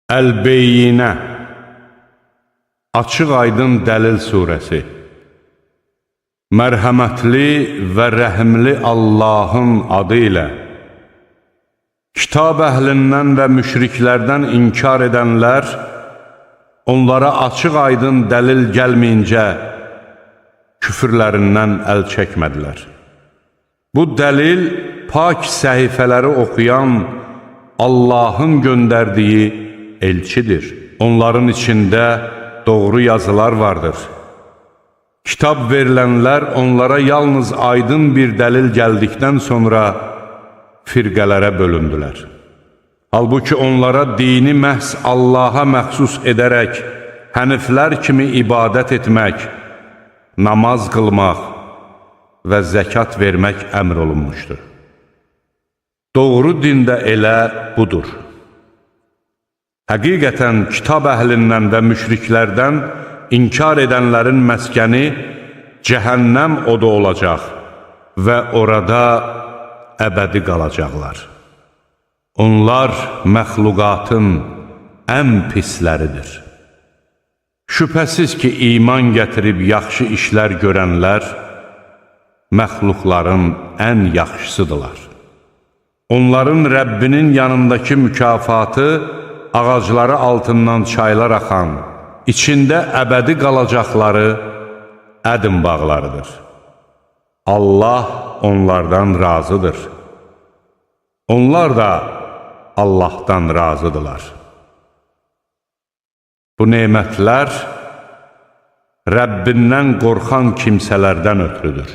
Əl-Beyyinə Açıq aydın dəlil surəsi. Mərhəmətli və rəhimli Allahın adı ilə. Kitab əhlindən və müşriklərdən inkar edənlər, onlara açıq aydın dəlil gəlməyincə küfürlərindən əl çəkmədilər. Bu dəlil pak səhifələri oxuyan Allahın göndərdiyi elçidir. Onların içində doğru yazılar vardır. Kitab verilənlər onlara yalnız aydın bir dəlil gəldikdən sonra firqələrə bölündülər. Halbuki onlara dini məhz Allaha məxsus edərək, həniflər kimi ibadət etmək, namaz qılmaq və zəkat vermək əmr olunmuşdur. Doğru dində elə budur. Həqiqətən kitab əhlindən və müşriklərdən inkar edənlərin məskəni cəhənnəm odu olacaq və orada əbədi qalacaqlar. Onlar məxluqatın ən pisləridir. Şübhəsiz ki, iman gətirib yaxşı işlər görənlər məxluqların ən yaxşısıdırlar. Onların Rəbbinin yanındakı mükafatı ağacları altından çaylar axan, içində əbədi qalacaqları ədin bağlarıdır. Allah onlardan razıdır. Onlar da Allahdan razıdırlar. Bu nemətlər Rəbbindən qorxan kimsələrdən ötürüdür.